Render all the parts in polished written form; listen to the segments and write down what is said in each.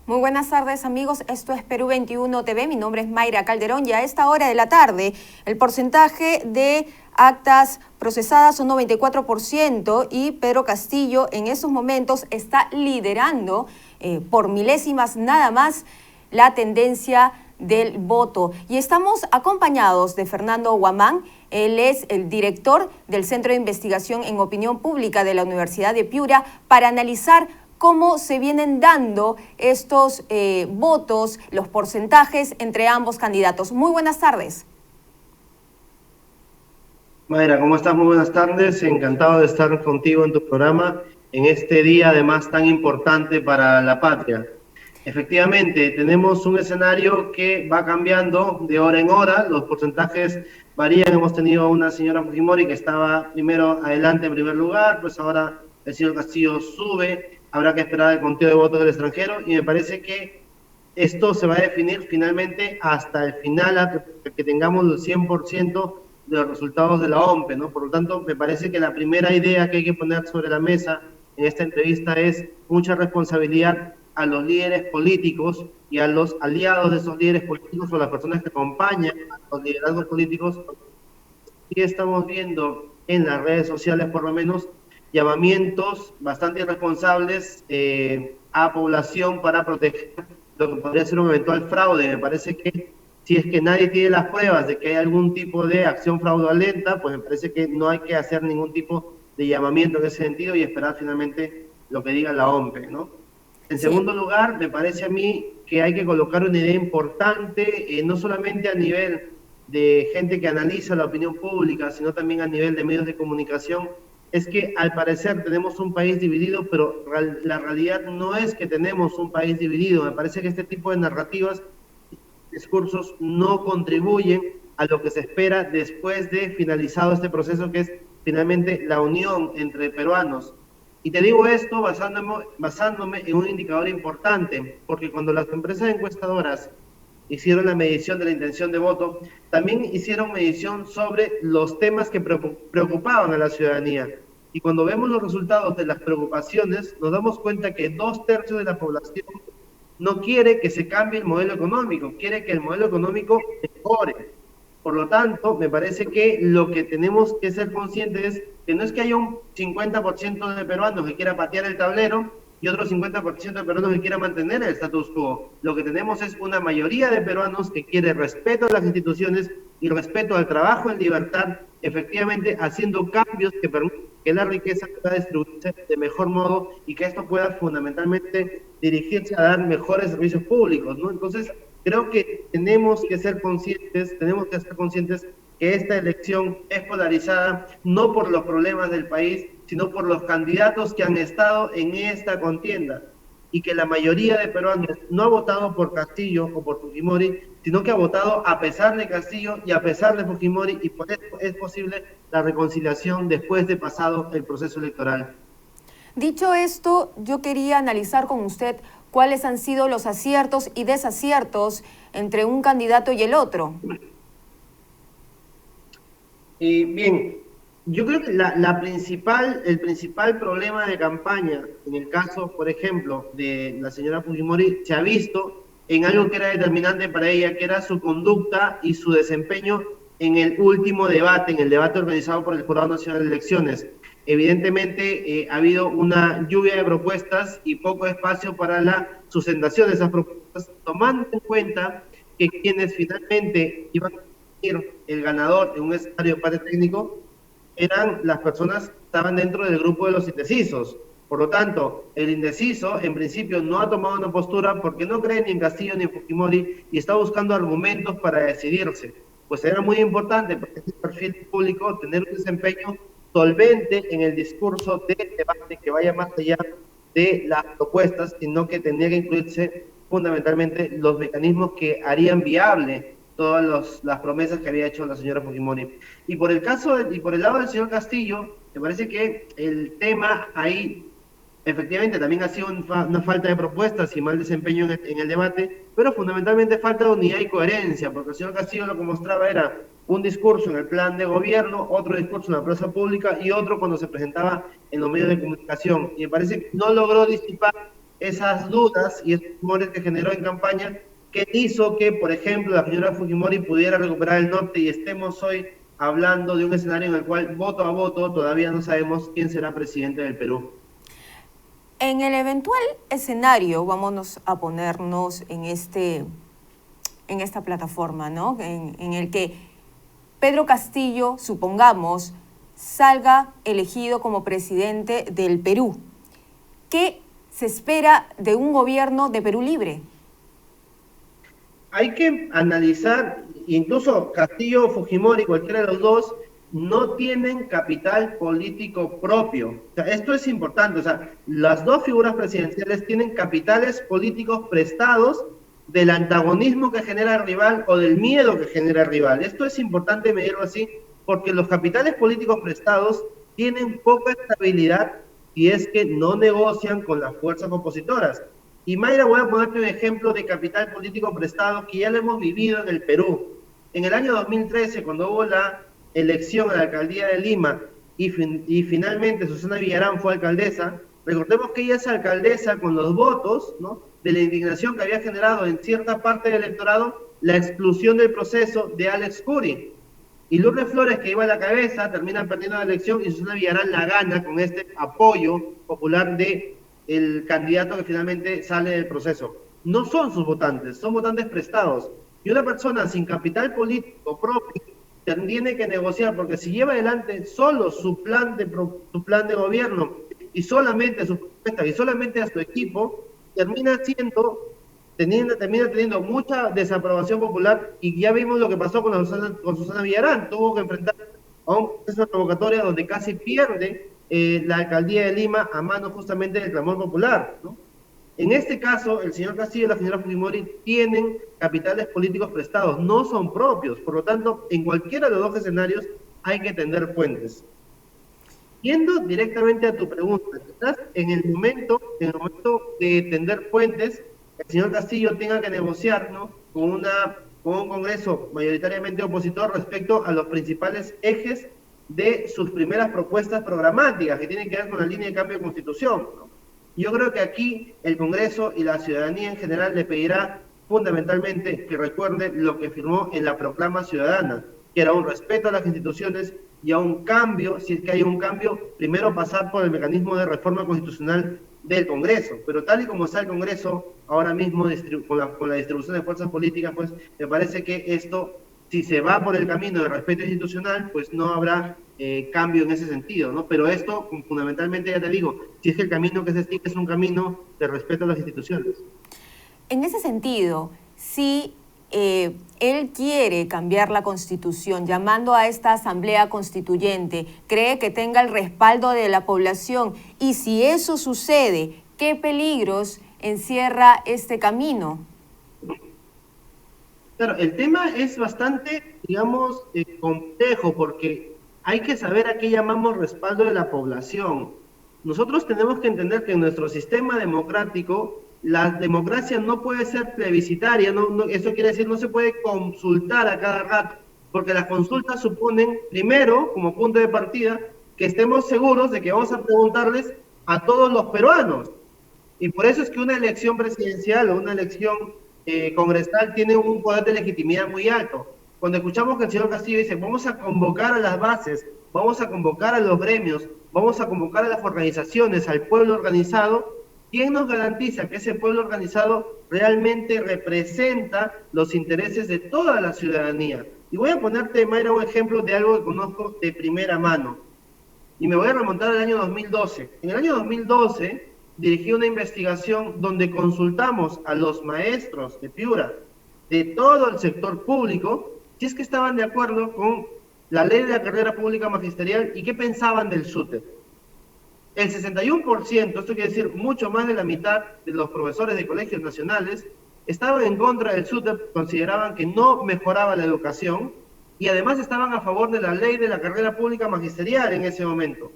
Muy buenas tardes, amigos. Esto es Perú 21 TV. Mi nombre es Mayra Calderón y a esta hora de la tarde el porcentaje de actas procesadas son 94% y Pedro Castillo en estos momentos está liderando por milésimas nada más la tendencia del voto. Y estamos acompañados de Fernando Guamán. Él es el director del Centro de Investigación en Opinión Pública de la Universidad de Piura para analizar cómo se vienen dando estos votos, los porcentajes entre ambos candidatos. Muy buenas tardes. Mayra, ¿cómo estás? Muy buenas tardes. Encantado de estar contigo en tu programa en este día además tan importante para la patria. Efectivamente, tenemos un escenario que va cambiando de hora en hora, los porcentajes varían. Hemos tenido una señora Fujimori que estaba primero adelante en primer lugar, pues ahora el señor Castillo sube, habrá que esperar el conteo de votos del extranjero y me parece que esto se va a definir finalmente hasta el final, hasta que tengamos el 100% de los resultados de la OMPE, ¿no? Por lo tanto, me parece que la primera idea que hay que poner sobre la mesa en esta entrevista es mucha responsabilidad a los líderes políticos y a los aliados de esos líderes políticos o las personas que acompañan a los liderazgos políticos. Y estamos viendo en las redes sociales, por lo menos, llamamientos bastante irresponsables a población para proteger lo que podría ser un eventual fraude. Me parece que si es que nadie tiene las pruebas de que hay algún tipo de acción fraudulenta, pues me parece que no hay que hacer ningún tipo de llamamiento en ese sentido y esperar finalmente lo que diga la OMPE, ¿no? En segundo lugar, me parece a mí que hay que colocar una idea importante, no solamente a nivel de gente que analiza la opinión pública, sino también a nivel de medios de comunicación, es que al parecer tenemos un país dividido, pero la realidad no es que tenemos un país dividido. Me parece que este tipo de narrativas, discursos, no contribuyen a lo que se espera después de finalizado este proceso, que es finalmente la unión entre peruanos. Y te digo esto basándome en un indicador importante, porque cuando las empresas encuestadoras hicieron la medición de la intención de voto, también hicieron medición sobre los temas que preocupaban a la ciudadanía. Y cuando vemos los resultados de las preocupaciones, nos damos cuenta que 2/3 de la población no quiere que se cambie el modelo económico, quiere que el modelo económico mejore. Por lo tanto, me parece que lo que tenemos que ser conscientes es que no es que haya un 50% de peruanos que quiera patear el tablero y otro 50% de peruanos que quiera mantener el status quo. Lo que tenemos es una mayoría de peruanos que quiere respeto a las instituciones y respeto al trabajo en libertad, efectivamente haciendo cambios que permitan que la riqueza pueda distribuirse de mejor modo y que esto pueda fundamentalmente dirigirse a dar mejores servicios públicos, ¿no? Entonces, creo que tenemos que ser conscientes que esta elección es polarizada no por los problemas del país, sino por los candidatos que han estado en esta contienda, y que la mayoría de peruanos no ha votado por Castillo o por Fujimori, sino que ha votado a pesar de Castillo y a pesar de Fujimori, y por eso es posible la reconciliación después de pasado el proceso electoral. Dicho esto, yo quería analizar con usted cuáles han sido los aciertos y desaciertos entre un candidato y el otro. Bien, yo creo que el principal problema de campaña, en el caso, por ejemplo, de la señora Fujimori, se ha visto en algo que era determinante para ella, que era su conducta y su desempeño en el último debate, en el debate organizado por el Jurado Nacional de Elecciones. Evidentemente, ha habido una lluvia de propuestas y poco espacio para la sustentación de esas propuestas, tomando en cuenta que quienes finalmente iban a ser el ganador en un escenario de empate técnico eran las personas que estaban dentro del grupo de los indecisos. Por lo tanto, el indeciso, en principio, no ha tomado una postura porque no cree ni en Castillo ni en Fujimori y está buscando argumentos para decidirse. Pues era muy importante para este perfil público tener un desempeño solvente en el discurso del debate que vaya más allá de las propuestas, sino que tendría que incluirse fundamentalmente los mecanismos que harían viable todas las promesas que había hecho la señora Fujimori. Y por el lado del señor Castillo, me parece que el tema ahí efectivamente también ha sido una falta de propuestas y mal desempeño en el debate, pero fundamentalmente falta de unidad y coherencia, porque el señor Castillo lo que mostraba era un discurso en el plan de gobierno, otro discurso en la plaza pública y otro cuando se presentaba en los medios de comunicación. Y me parece que no logró disipar esas dudas y esos rumores que generó en campaña, que hizo que, por ejemplo, la señora Fujimori pudiera recuperar el norte y estemos hoy hablando de un escenario en el cual, voto a voto, todavía no sabemos quién será presidente del Perú. En el eventual escenario, vámonos a ponernos en esta plataforma, ¿no? En el que Pedro Castillo, supongamos, salga elegido como presidente del Perú. ¿Qué se espera de un gobierno de Perú libre? Hay que analizar, incluso Castillo o Fujimori, cualquiera de los dos, no tienen capital político propio. O sea, esto es importante. O sea, las dos figuras presidenciales tienen capitales políticos prestados del antagonismo que genera el rival o del miedo que genera el rival. Esto es importante medirlo así, porque los capitales políticos prestados tienen poca estabilidad si es que no negocian con las fuerzas opositoras. Y Mayra, voy a ponerte un ejemplo de capital político prestado que ya lo hemos vivido en el Perú. En el año 2013, cuando hubo la elección a la alcaldía de Lima y finalmente Susana Villarán fue alcaldesa, recordemos que ella es alcaldesa con los votos, ¿no?, de la indignación que había generado en cierta parte del electorado la exclusión del proceso de Alex Curi. Y Lourdes Flores, que iba a la cabeza, termina perdiendo la elección y Susana Villarán la gana con este apoyo popular de el candidato que finalmente sale del proceso. No son sus votantes, son votantes prestados. Y una persona sin capital político propio tiene que negociar, porque si lleva adelante solo su plan de gobierno y solamente su propuesta y solamente a su equipo, termina teniendo mucha desaprobación popular, y ya vimos lo que pasó con Susana Villarán. Tuvo que enfrentar a un proceso revocatorio donde casi pierde la alcaldía de Lima a mano justamente del clamor popular, ¿no? En este caso, el señor Castillo y la señora Fujimori tienen capitales políticos prestados, no son propios. Por lo tanto, en cualquiera de los dos escenarios hay que tender puentes. Yendo directamente a tu pregunta, quizás en el momento de tender puentes, el señor Castillo tenga que negociar, ¿no?, con un Congreso mayoritariamente opositor respecto a los principales ejes de sus primeras propuestas programáticas que tienen que ver con la línea de cambio de constitución, ¿no? Yo creo que aquí el Congreso y la ciudadanía en general le pedirá fundamentalmente que recuerde lo que firmó en la proclama ciudadana, que era un respeto a las instituciones y a un cambio, si es que hay un cambio, primero pasar por el mecanismo de reforma constitucional del Congreso. Pero tal y como está el Congreso ahora mismo con la distribución de fuerzas políticas, pues me parece que esto, si se va por el camino de respeto institucional, pues no habrá cambio en ese sentido, ¿no? Pero esto, fundamentalmente, ya te digo, si es que el camino que se sigue es un camino de respeto a las instituciones. En ese sentido, si él quiere cambiar la Constitución, llamando a esta Asamblea Constituyente, cree que tenga el respaldo de la población, y si eso sucede, ¿qué peligros encierra este camino? Claro, el tema es bastante, digamos, complejo, porque hay que saber a qué llamamos respaldo de la población. Nosotros tenemos que entender que en nuestro sistema democrático, la democracia no puede ser plebiscitaria, eso quiere decir no se puede consultar a cada rato, porque las consultas suponen, primero, como punto de partida, que estemos seguros de que vamos a preguntarles a todos los peruanos. Y por eso es que una elección presidencial o una elección congresal tiene un poder de legitimidad muy alto. Cuando escuchamos que el señor Castillo dice, vamos a convocar a las bases, vamos a convocar a los gremios, vamos a convocar a las organizaciones, al pueblo organizado, ¿quién nos garantiza que ese pueblo organizado realmente representa los intereses de toda la ciudadanía? Y voy a ponerte, Mayra, un ejemplo de algo que conozco de primera mano. Y me voy a remontar al año 2012. En el año 2012 dirigí una investigación donde consultamos a los maestros de Piura, de todo el sector público, si es que estaban de acuerdo con la ley de la carrera pública magisterial y qué pensaban del SUTEP. El 61%, esto quiere decir mucho más de la mitad de los profesores de colegios nacionales, estaban en contra del SUTEP, consideraban que no mejoraba la educación y además estaban a favor de la ley de la carrera pública magisterial en ese momento.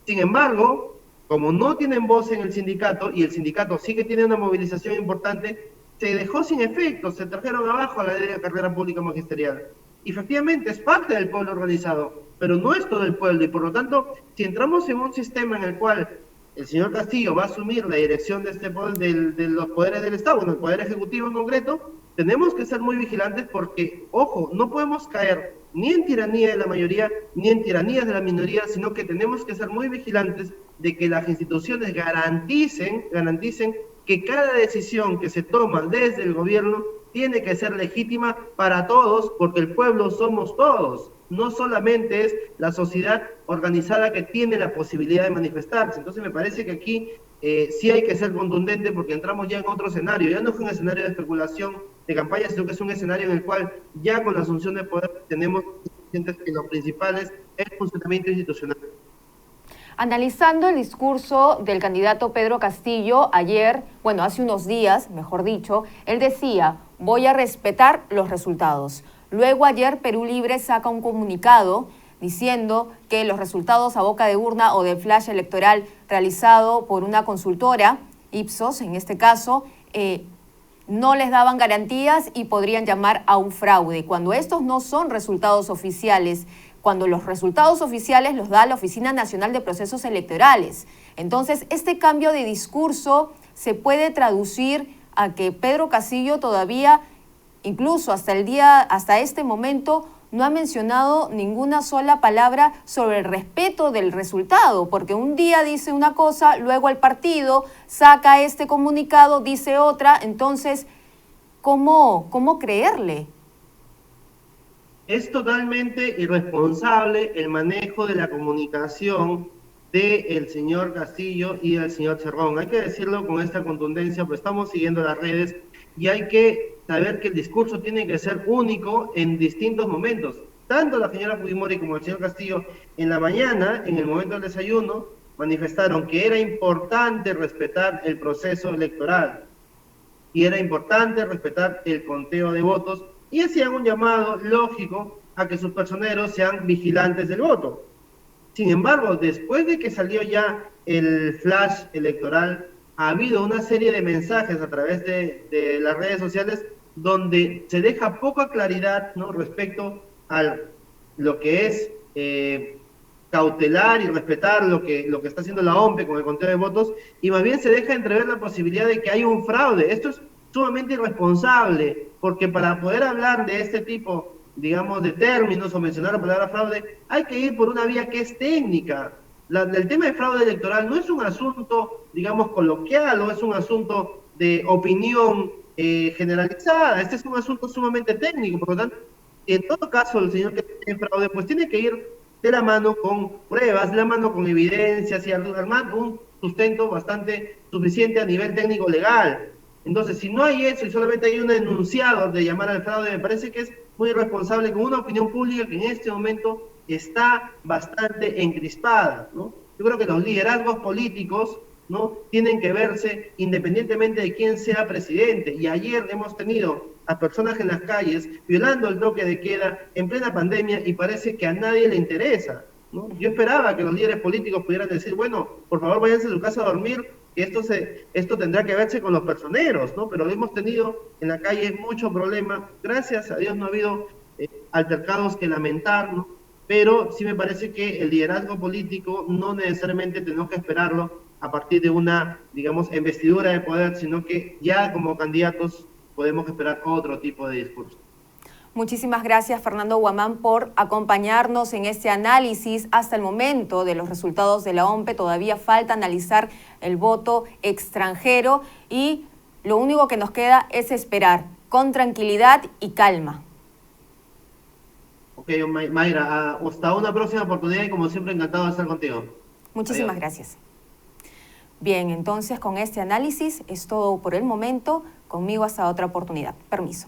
Sin embargo, como no tienen voz en el sindicato y el sindicato sí que tiene una movilización importante, se dejó sin efecto, se trajeron abajo a la ley de carrera pública magisterial. Y efectivamente es parte del pueblo organizado, pero no es todo el pueblo, y por lo tanto, si entramos en un sistema en el cual el señor Castillo va a asumir la dirección de de los poderes del Estado, bueno, el Poder Ejecutivo en concreto, tenemos que ser muy vigilantes porque, ojo, no podemos caer ni en tiranía de la mayoría, ni en tiranías de la minoría, sino que tenemos que ser muy vigilantes de que las instituciones garanticen que cada decisión que se toma desde el gobierno tiene que ser legítima para todos, porque el pueblo somos todos. No solamente es la sociedad organizada que tiene la posibilidad de manifestarse. Entonces me parece que aquí sí hay que ser contundente porque entramos ya en otro escenario. Ya no fue un escenario de especulación de campaña, sino que es un escenario en el cual ya con la asunción de poder tenemos conscientes que lo principal es el funcionamiento institucional. Analizando el discurso del candidato Pedro Castillo ayer, bueno, hace unos días, mejor dicho, él decía, voy a respetar los resultados. Luego ayer Perú Libre saca un comunicado diciendo que los resultados a boca de urna o de flash electoral realizado por una consultora, Ipsos en este caso, no les daban garantías y podrían llamar a un fraude. Cuando estos no son resultados oficiales, cuando los resultados oficiales los da la Oficina Nacional de Procesos Electorales. Entonces, este cambio de discurso se puede traducir a que Pedro Castillo todavía, incluso hasta este momento, no ha mencionado ninguna sola palabra sobre el respeto del resultado, porque un día dice una cosa, luego el partido saca este comunicado, dice otra, entonces, ¿cómo creerle? Es totalmente irresponsable el manejo de la comunicación del señor Castillo y del señor Cerrón. Hay que decirlo con esta contundencia, pues estamos siguiendo las redes y hay que saber que el discurso tiene que ser único en distintos momentos. Tanto la señora Fujimori como el señor Castillo en la mañana, en el momento del desayuno, manifestaron que era importante respetar el proceso electoral y era importante respetar el conteo de votos y hacían un llamado lógico a que sus personeros sean vigilantes del voto. Sin embargo, después de que salió ya el flash electoral, ha habido una serie de mensajes a través de las redes sociales donde se deja poca claridad, ¿no?, respecto a lo que es cautelar y respetar lo que está haciendo la OMPE con el conteo de votos, y más bien se deja entrever la posibilidad de que hay un fraude. Esto es sumamente irresponsable, porque para poder hablar de este tipo, digamos, de términos o mencionar la palabra fraude, hay que ir por una vía que es técnica. El tema de fraude electoral no es un asunto, digamos, coloquial, o es un asunto de opinión generalizada. Este es un asunto sumamente técnico, por lo tanto, en todo caso, el señor que tiene fraude, pues tiene que ir de la mano con pruebas, de la mano con evidencias y armar un sustento bastante suficiente a nivel técnico legal. Entonces, si no hay eso y solamente hay un enunciado de llamar al fraude, me parece que es muy irresponsable con una opinión pública que en este momento está bastante encrispada, ¿no? Yo creo que los liderazgos políticos, ¿no?, tienen que verse independientemente de quién sea presidente. Y ayer hemos tenido a personas en las calles violando el toque de queda en plena pandemia y parece que a nadie le interesa, ¿no? Yo esperaba que los líderes políticos pudieran decir, bueno, por favor váyanse a su casa a dormir, que esto tendrá que verse con los personeros, ¿no? Pero hemos tenido en la calle mucho problema. Gracias a Dios no ha habido altercados que lamentar, ¿no? Pero sí me parece que el liderazgo político no necesariamente tenemos que esperarlo a partir de una, digamos, investidura de poder, sino que ya como candidatos podemos esperar otro tipo de discurso. Muchísimas gracias, Fernando Guamán, por acompañarnos en este análisis hasta el momento de los resultados de la OMPE. Todavía falta analizar el voto extranjero y lo único que nos queda es esperar con tranquilidad y calma. Ok, Mayra, hasta una próxima oportunidad y como siempre encantado de estar contigo. Muchísimas gracias. Bien, entonces con este análisis es todo por el momento. Conmigo hasta otra oportunidad. Permiso.